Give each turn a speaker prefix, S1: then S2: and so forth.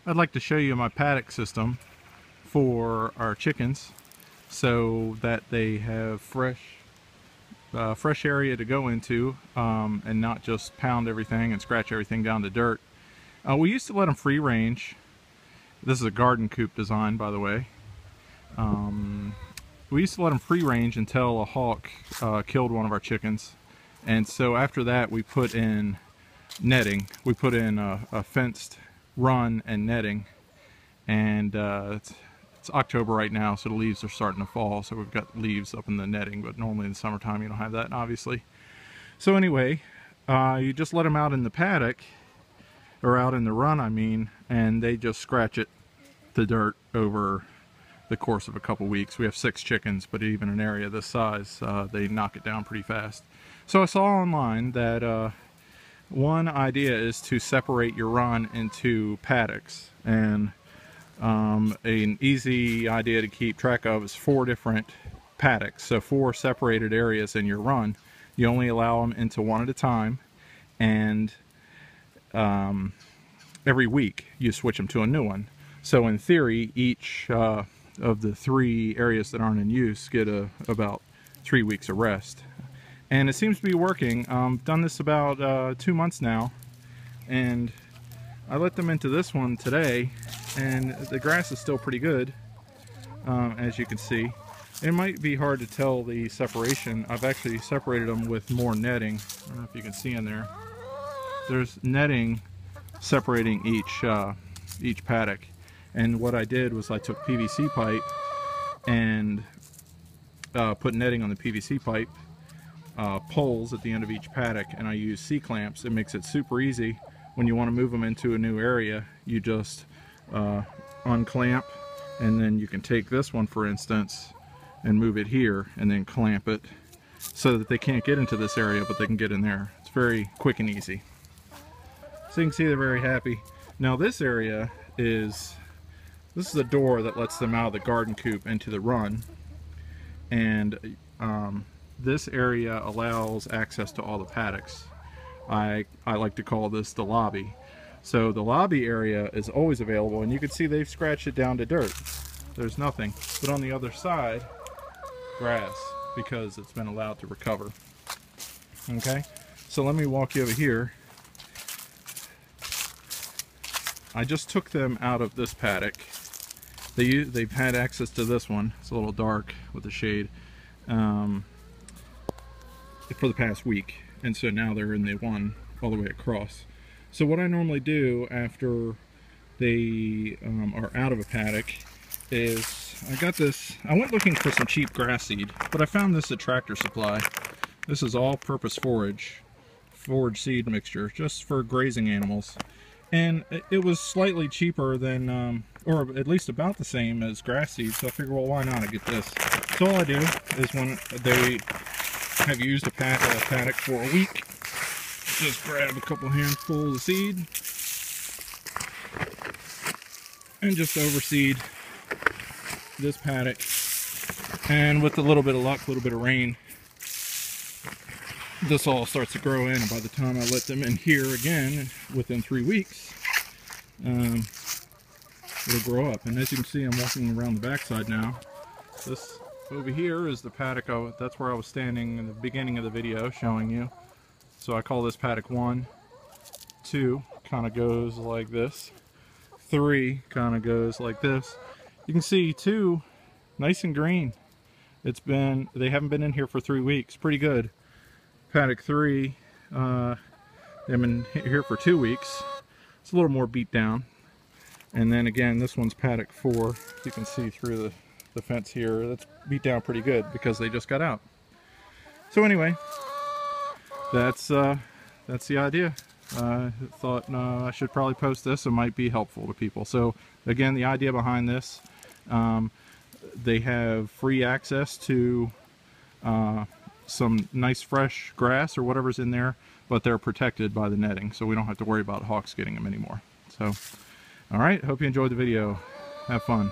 S1: I'd like to show you my paddock system for our chickens so that they have fresh area to go into and not just pound everything and scratch everything down to dirt. We used to let them free range. This is a garden coop design, by the way. We used to let them free range until a hawk killed one of our chickens, and so after that we put in netting. We put in a fenced run and netting, and it's October right now, so the leaves are starting to fall, so we've got leaves up in the netting, but normally in the summertime you don't have that, obviously. So anyway, you just let them out in the paddock, or out in the run I mean, and they just scratch it to dirt over the course of a couple weeks. We have 6 chickens, but even an area this size, they knock it down pretty fast. So I saw online that one idea is to separate your run into paddocks, and an easy idea to keep track of is 4 different paddocks, so 4 separated areas in your run. You only allow them into one at a time, and every week you switch them to a new one. So in theory, each of the 3 areas that aren't in use get about 3 weeks of rest. And it seems to be working. Done this about 2 months now, and I let them into this one today, and the grass is still pretty good, as you can see. It might be hard to tell the separation. I've actually separated them with more netting. I don't know if you can see in there. There's netting separating each paddock. And what I did was I took PVC pipe and put netting on the PVC pipe, poles at the end of each paddock, and I use C-clamps. It makes it super easy. When you want to move them into a new area, you just unclamp, and then you can take this one, for instance, and move it here, and then clamp it so that they can't get into this area, but they can get in there. It's very quick and easy. So you can see they're very happy. Now this area is a door that lets them out of the garden coop into the run, and this area allows access to all the paddocks. I like to call this the lobby. So the lobby area is always available, and you can see they've scratched it down to dirt. There's nothing, but on the other side, grass, because it's been allowed to recover. Okay, so let me walk you over here. I just took them out of this paddock. They've had access to this one. It's a little dark with the shade for the past week, and so now they're in the one all the way across. So what I normally do after they are out of a paddock is I got this. I went looking for some cheap grass seed, but I found this at Tractor Supply. This is all-purpose forage seed mixture, just for grazing animals. And it was slightly cheaper than, or at least about the same as grass seed, so I figured, well, why not? I get this. So all I do is when they have used a paddock for a week, just grab a couple handfuls of seed and just overseed this paddock. And with a little bit of luck, a little bit of rain, this all starts to grow in, and by the time I let them in here again, within 3 weeks, it'll grow up. And as you can see, I'm walking around the backside now. This over here is the paddock. That's where I was standing in the beginning of the video showing you. So I call this paddock 1. 2 kind of goes like this. 3 kind of goes like this. You can see 2, nice and green. They haven't been in here for 3 weeks. Pretty good. Paddock 3, they've been here for 2 weeks. It's a little more beat down. And then again, this one's paddock 4. You can see through the fence here. That's beat down pretty good because they just got out. So anyway, that's the idea. I thought I should probably post this. It might be helpful to people. So again, the idea behind this, they have free access to some nice fresh grass or whatever's in there, but they're protected by the netting, so we don't have to worry about hawks getting them anymore. So, all right, hope you enjoyed the video. Have fun.